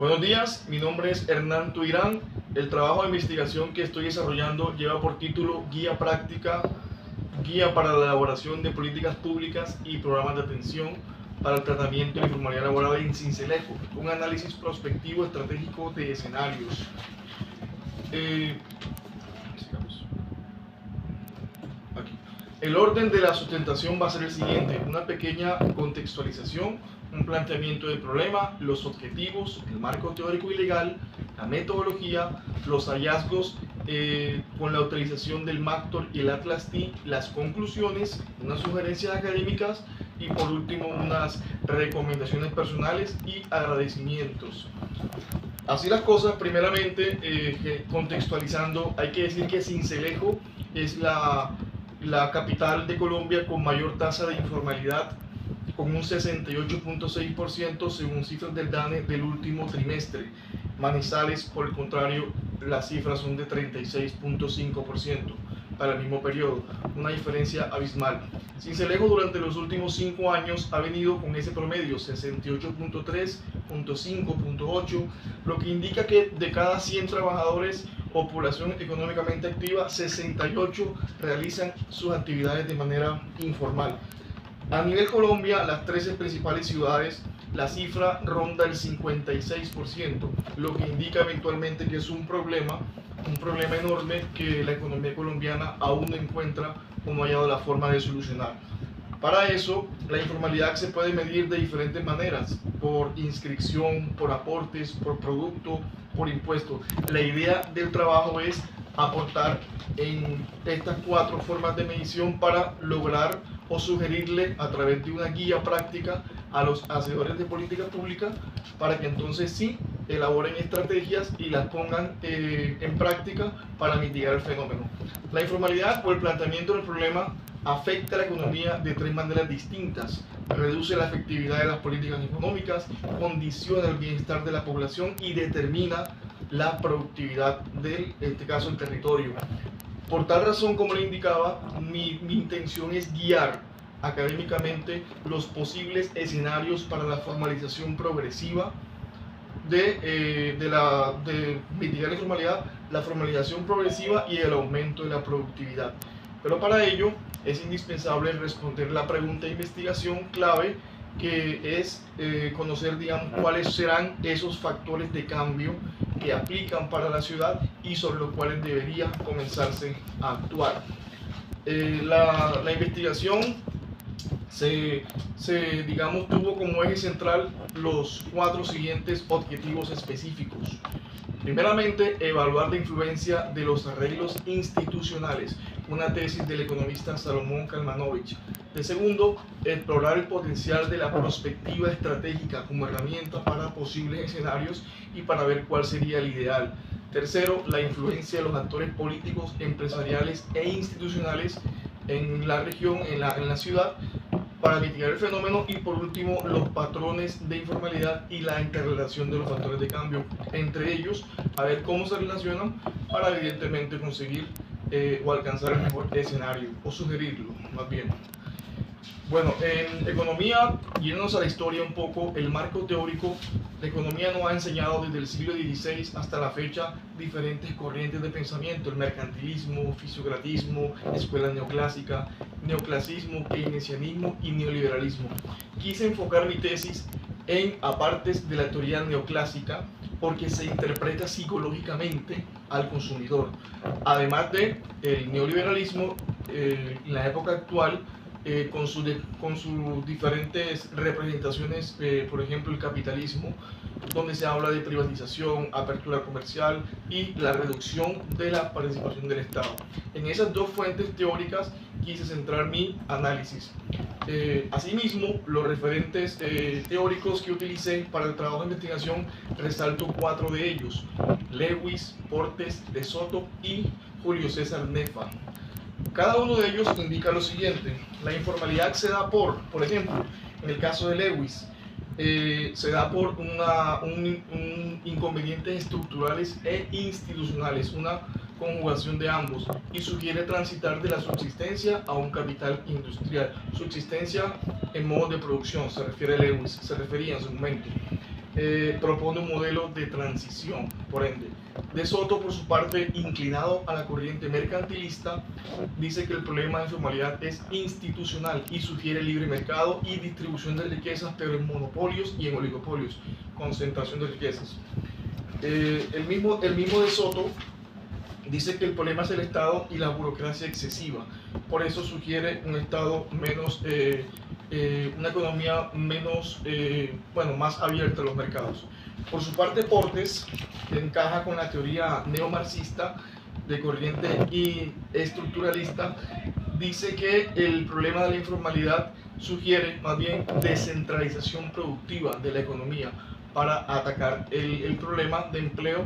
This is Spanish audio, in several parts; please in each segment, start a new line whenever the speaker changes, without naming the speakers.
Buenos días, mi nombre es Hernán Tuirán. El trabajo de investigación que estoy desarrollando lleva por título Guía Práctica, Guía para la elaboración de políticas públicas y programas de atención para el tratamiento de la informalidad laboral en Sincelejo, un análisis prospectivo estratégico de escenarios. Sigamos. Aquí. El orden de la sustentación va a ser el siguiente: una pequeña contextualización, un planteamiento del problema, los objetivos, el marco teórico y legal, la metodología, los hallazgos con la utilización del MACTOR y el Atlas-T, las conclusiones, unas sugerencias académicas y por último unas recomendaciones personales y agradecimientos. Así las cosas, primeramente, contextualizando, hay que decir que Sincelejo es la capital de Colombia con mayor tasa de informalidad, con un 68.6% según cifras del DANE del último trimestre. Manizales, por el contrario, las cifras son de 36.5% para el mismo periodo, una diferencia abismal. Sincelejo durante los últimos 5 años ha venido con ese promedio 68.3, 5.8, lo que indica que de cada 100 trabajadores o población económicamente activa, 68 realizan sus actividades de manera informal. A nivel Colombia, las 13 principales ciudades, la cifra ronda el 56%, lo que indica eventualmente que es un problema enorme que la economía colombiana aún no encuentra cómo hallado la forma de solucionar. Para eso, la informalidad se puede medir de diferentes maneras: por inscripción, por aportes, por producto, por impuesto. La idea del trabajo es aportar en estas 4 formas de medición para lograr o sugerirle a través de una guía práctica a los hacedores de política pública para que entonces sí elaboren estrategias y las pongan en práctica para mitigar el fenómeno. La informalidad o el planteamiento del problema afecta a la economía de 3 maneras distintas: reduce la efectividad de las políticas económicas, condiciona el bienestar de la población y determina la productividad del, en este caso, el territorio. Por tal razón, como le indicaba, mi intención es guiar académicamente los posibles escenarios para la formalización progresiva de mitigar la informalidad, la formalización progresiva y el aumento de la productividad. Pero para ello es indispensable responder la pregunta de investigación clave, que es conocer, digamos, cuáles serán esos factores de cambio que aplican para la ciudad y sobre los cuales debería comenzarse a actuar. La investigación digamos, tuvo como eje central los 4 siguientes objetivos específicos. Primeramente, evaluar la influencia de los arreglos institucionales, una tesis del economista Salomón Kalmanovich. De segundo, explorar el potencial de la prospectiva estratégica como herramienta para posibles escenarios y para ver cuál sería el ideal. Tercero, la influencia de los actores políticos, empresariales e institucionales en la región, en la ciudad, para mitigar el fenómeno. Y por último, los patrones de informalidad y la interrelación de los factores de cambio entre ellos, a ver cómo se relacionan para evidentemente conseguir o alcanzar el mejor escenario, o sugerirlo más bien. Bueno, en economía, yéndonos a la historia un poco, el marco teórico, la economía nos ha enseñado desde el siglo XVI hasta la fecha diferentes corrientes de pensamiento: el mercantilismo, fisiocratismo, escuela neoclásica, neoclasismo, keynesianismo y neoliberalismo. Quise enfocar mi tesis en apartes de la teoría neoclásica porque se interpreta psicológicamente al consumidor, además de el neoliberalismo en la época actual, con sus diferentes representaciones, por ejemplo el capitalismo, donde se habla de privatización, apertura comercial y la reducción de la participación del Estado. En esas 2 fuentes teóricas quise centrar mi análisis. Asimismo, los referentes teóricos que utilicé para el trabajo de investigación, resalto 4 de ellos: Lewis, Portes, de Soto y Julio César Nefa. Cada uno de ellos indica lo siguiente: la informalidad se da por ejemplo, en el caso de Lewis, se da por inconvenientes estructurales e institucionales, una conjugación de ambos, y sugiere transitar de la subsistencia a un capital industrial. Subsistencia en modos de producción, se refiere Lewis, se refería en su momento. propone un modelo de transición. Por ende, De Soto, por su parte, inclinado a la corriente mercantilista, dice que el problema de informalidad es institucional y sugiere libre mercado y distribución de riquezas, pero en monopolios y en oligopolios, concentración de riquezas. El mismo De Soto dice que el problema es el Estado y la burocracia excesiva. Por eso sugiere un Estado menos, una economía menos, más abierta a los mercados. Por su parte, Portes encaja con la teoría neomarxista de corriente y estructuralista. Dice que el problema de la informalidad sugiere más bien descentralización productiva de la economía para atacar el problema de empleo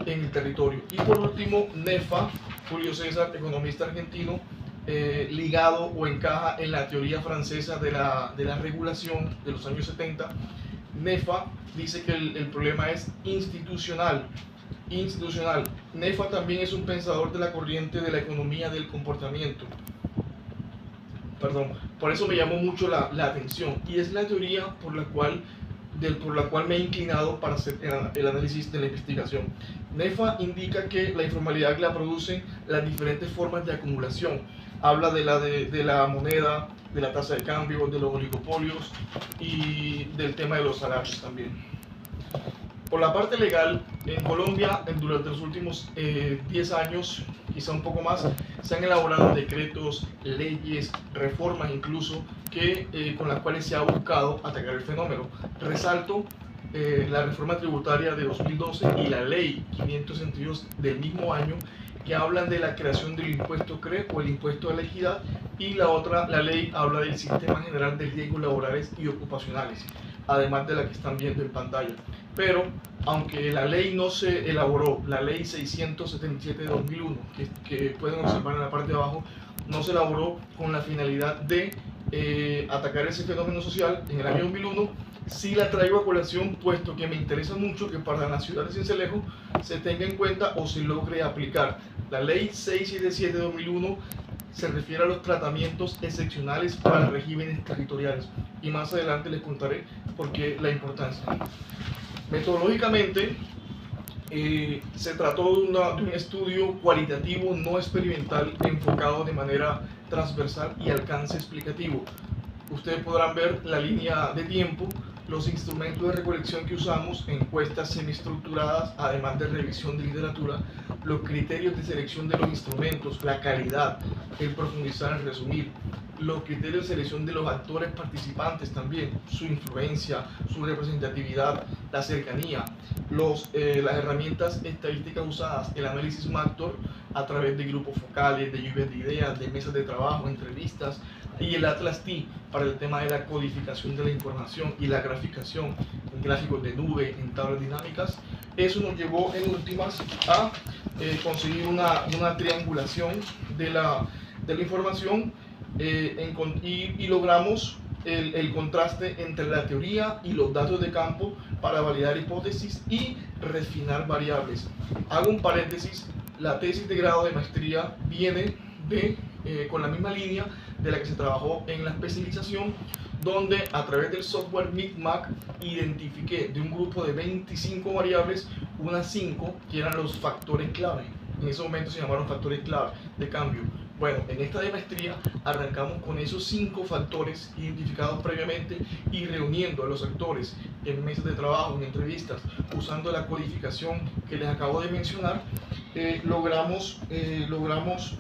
en el territorio. Y por último, Nefa, Julio César, economista argentino, ligado o encaja en la teoría francesa de la regulación de los años 70. Nefa dice que el problema es institucional. Nefa también es un pensador de la corriente de la economía del comportamiento. Por eso me llamó mucho la atención, y es la teoría por la cual me he inclinado para hacer el análisis de la investigación. Nefa indica que la informalidad la producen las diferentes formas de acumulación. Habla de la moneda, de la tasa de cambio, de los oligopolios y del tema de los salarios también. Por la parte legal, en Colombia, durante los últimos 10 años, quizá un poco más, se han elaborado decretos, leyes, reformas incluso, con las cuales se ha buscado atacar el fenómeno. Resalto la reforma tributaria de 2012 y la ley 562 del mismo año, que hablan de la creación del impuesto CRE o el impuesto de la equidad, y la ley habla del Sistema General de Riesgos Laborales y Ocupacionales, además de la que están viendo en pantalla. Pero, aunque la ley no se elaboró, la ley 677 de 2001, que pueden observar en la parte de abajo, no se elaboró con la finalidad de atacar ese fenómeno social en el año 2001, sí la traigo a colación, puesto que me interesa mucho que para la ciudad de Sincelejo se tenga en cuenta o se logre aplicar. La ley 677 de 2001 se refiere a los tratamientos excepcionales para regímenes territoriales, y más adelante les contaré por qué la importancia. Metodológicamente, se trató de un estudio cualitativo no experimental enfocado de manera transversal y alcance explicativo. Ustedes podrán ver la línea de tiempo, los instrumentos de recolección que usamos, encuestas semiestructuradas, además de revisión de literatura, los criterios de selección de los instrumentos, la calidad, el profundizar, el resumir, los criterios de selección de los actores participantes también, su influencia, su representatividad, la cercanía, las herramientas estadísticas usadas, el análisis Mactor a través de grupos focales, de lluvias de ideas, de mesas de trabajo, entrevistas, y el Atlas T para el tema de la codificación de la información y la graficación en gráficos de nube, en tablas dinámicas. Eso nos llevó en últimas a conseguir una triangulación de la información y logramos el contraste entre la teoría y los datos de campo para validar hipótesis y refinar variables. Hago un paréntesis, la tesis de grado de maestría viene con la misma línea de la que se trabajó en la especialización, donde a través del software Micmac identifiqué de un grupo de 25 variables unas 5 que eran los factores clave. En ese momento se llamaron factores clave de cambio. Bueno, en esta de maestría arrancamos con esos 5 factores identificados previamente y reuniendo a los actores en mesas de trabajo, en entrevistas, usando la codificación que les acabo de mencionar, logramos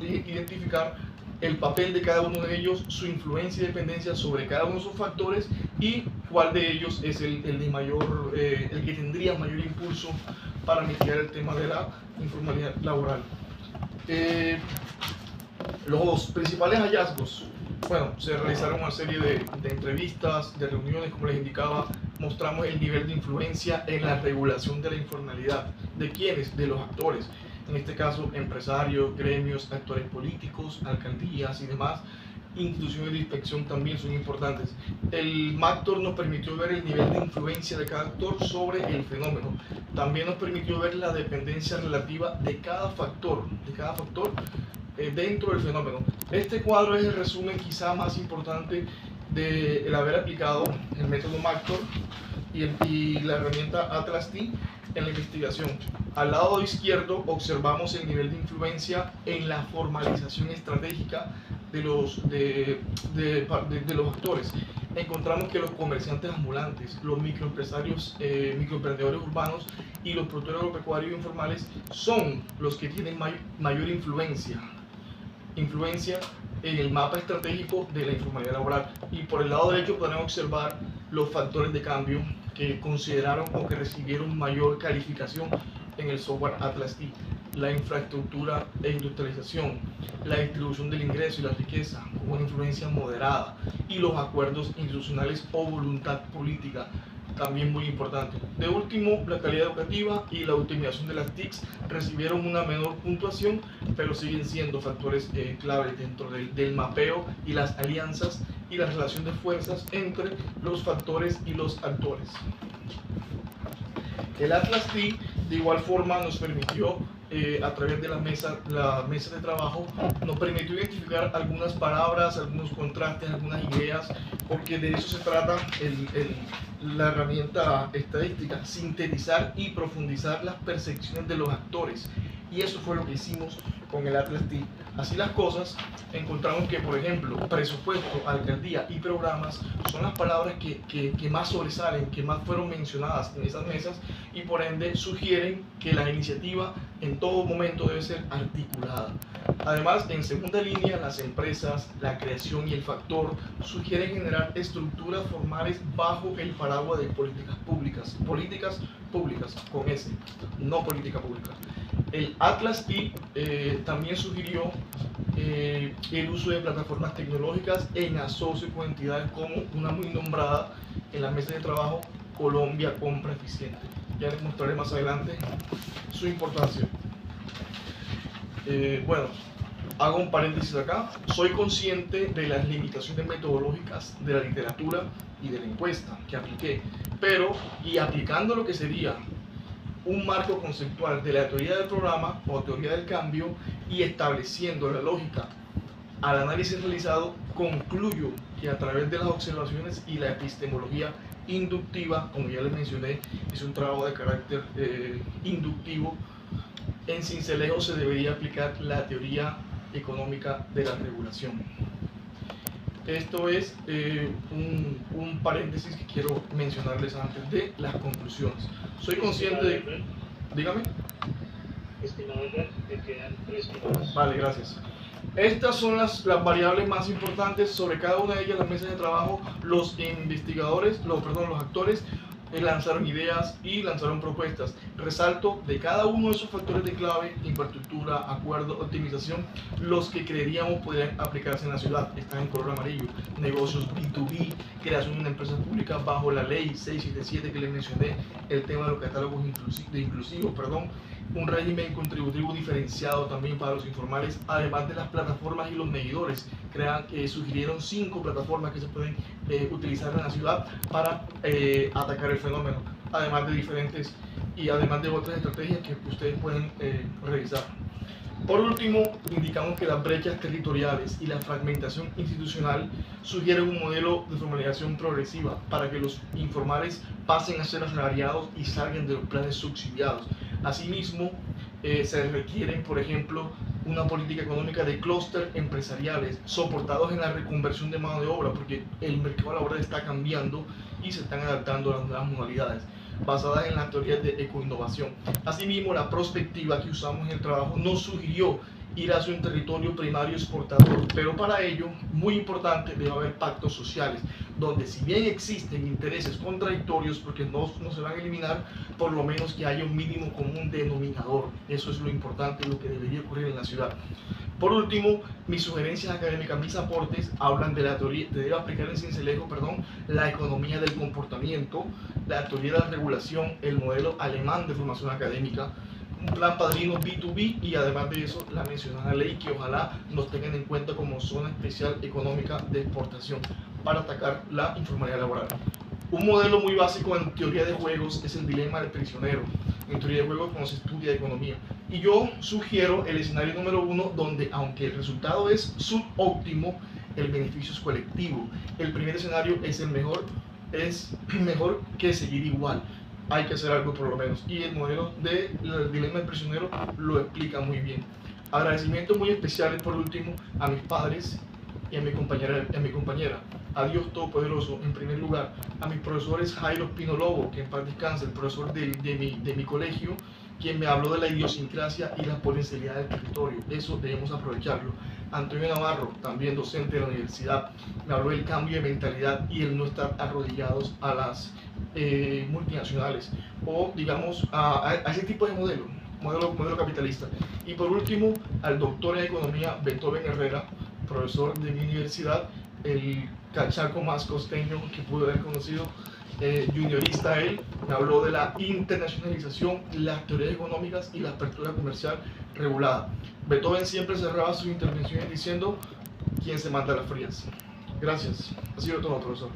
identificar el papel de cada uno de ellos, su influencia y dependencia sobre cada uno de esos factores y cuál de ellos es el que tendría mayor impulso para mitigar el tema de la informalidad laboral. Los principales hallazgos, bueno, se realizaron una serie de entrevistas, de reuniones, como les indicaba, mostramos el nivel de influencia en la regulación de la informalidad. ¿De quiénes? De los actores. En este caso, empresarios, gremios, actores políticos, alcaldías y demás. Instituciones de inspección también son importantes. El Mactor nos permitió ver el nivel de influencia de cada actor sobre el fenómeno. También nos permitió ver la dependencia relativa de cada factor dentro del fenómeno. Este cuadro es el resumen quizá más importante de el haber aplicado el método Mactor y la herramienta Atlas T en la investigación. Al lado izquierdo observamos el nivel de influencia en la formalización estratégica de los actores. Encontramos que los comerciantes ambulantes, los microempresarios, microemprendedores urbanos y los productores agropecuarios informales son los que tienen mayor influencia en el mapa estratégico de la informalidad laboral. Y por el lado derecho podrán observar los factores de cambio que consideraron o que recibieron mayor calificación en el software Atlas T: la infraestructura e industrialización, la distribución del ingreso y la riqueza con una influencia moderada, y los acuerdos institucionales o voluntad política, también muy importante. De último, la calidad educativa y la optimización de las TICs recibieron una menor puntuación, pero siguen siendo factores claves dentro del mapeo y las alianzas y la relación de fuerzas entre los factores y los actores. El Atlas T de igual forma nos permitió, a través de la mesa de trabajo, nos permitió identificar algunas palabras, algunos contrastes, algunas ideas, porque de eso se trata la herramienta estadística: sintetizar y profundizar las percepciones de los actores. Y eso fue lo que hicimos con el Atlas T. Así las cosas, encontramos que, por ejemplo, presupuesto, alcaldía y programas son las palabras que más sobresalen, que más fueron mencionadas en esas mesas, y por ende sugieren que la iniciativa en todo momento debe ser articulada. Además, en segunda línea, las empresas, la creación y el factor sugieren generar estructuras formales bajo el paraguas de políticas públicas con S, no política pública. El Atlas T también sugirió el uso de plataformas tecnológicas en asocio con entidades como una muy nombrada en la mesa de trabajo, Colombia Compra Eficiente. Ya les mostraré más adelante su importancia. Bueno, hago un paréntesis acá. Soy consciente de las limitaciones metodológicas de la literatura y de la encuesta que apliqué, pero, y aplicando lo que sería un marco conceptual de la teoría del programa o teoría del cambio y estableciendo la lógica al análisis realizado, concluyo que a través de las observaciones y la epistemología inductiva, como ya les mencioné, es un trabajo de carácter inductivo, en Sincelejo se debería aplicar la teoría económica de la regulación. Esto es un paréntesis que quiero mencionarles antes de las conclusiones. Soy consciente de... Dígame.
Estimado Albert, te quedan 3 minutos.
Vale, gracias. Estas son las variables más importantes. Sobre cada una de ellas, las mesas de trabajo, los investigadores, los actores lanzaron ideas y lanzaron propuestas. Resalto de cada uno de esos factores de clave: infraestructura, acuerdo, optimización, los que creeríamos podrían aplicarse en la ciudad. Están en color amarillo: negocios B2B, creación de una empresa pública bajo la ley 677 que les mencioné, el tema de los catálogos inclusivos, un régimen contributivo diferenciado también para los informales, además de las plataformas y los medidores. Sugirieron 5 plataformas que se pueden utilizar en la ciudad para atacar el fenómeno, además de otras estrategias que ustedes pueden revisar. Por último, indicamos que las brechas territoriales y la fragmentación institucional sugieren un modelo de formalización progresiva para que los informales pasen a ser asalariados y salgan de los planes subsidiados. Asimismo, se requieren, por ejemplo, una política económica de clúster empresariales soportados en la reconversión de mano de obra, porque el mercado laboral está cambiando y se están adaptando a las nuevas modalidades, basadas en las teorías de ecoinnovación. Asimismo, la perspectiva que usamos en el trabajo nos sugirió ir hacia un territorio primario exportador, pero para ello, muy importante, debe haber pactos sociales, donde si bien existen intereses contradictorios, porque no se van a eliminar, por lo menos que haya un mínimo común denominador. Eso es lo importante, lo que debería ocurrir en la ciudad. Por último, mis sugerencias académicas, mis aportes, hablan de la teoría, debe aplicar en Sincelejo, la economía del comportamiento, la teoría de la regulación, el modelo alemán de formación académica, un plan padrino B2B y además de eso la mencionada ley que ojalá nos tengan en cuenta como zona especial económica de exportación para atacar la informalidad laboral. Un modelo muy básico en teoría de juegos es el dilema del prisionero, en teoría de juegos cuando se estudia economía. Y yo sugiero el escenario número 1, donde aunque el resultado es subóptimo, el beneficio es colectivo. El primer escenario es el mejor es mejor que seguir igual. Hay que hacer algo por lo menos. Y el modelo del dilema del prisionero lo explica muy bien. Agradecimientos muy especiales por último a mis padres y a mi compañera, a Dios Todopoderoso en primer lugar, a mis profesores Jairo Pino Lobo, que en paz descanse, el profesor de mi colegio, quien me habló de la idiosincrasia y la potencialidad del territorio. Eso debemos aprovecharlo. Antonio Navarro, también docente de la universidad, me habló del cambio de mentalidad y el no estar arrodillados a las multinacionales o digamos a ese tipo de modelo capitalista. Y por último, al doctor en economía Beethoven Herrera, profesor de mi universidad, el cachaco más costeño que pude haber conocido, juniorista él, me habló de la internacionalización, las teorías económicas y la apertura comercial regulada. Beethoven siempre cerraba sus intervenciones diciendo: ¿quién se manda las frías? Gracias. Ha sido todo, profesor.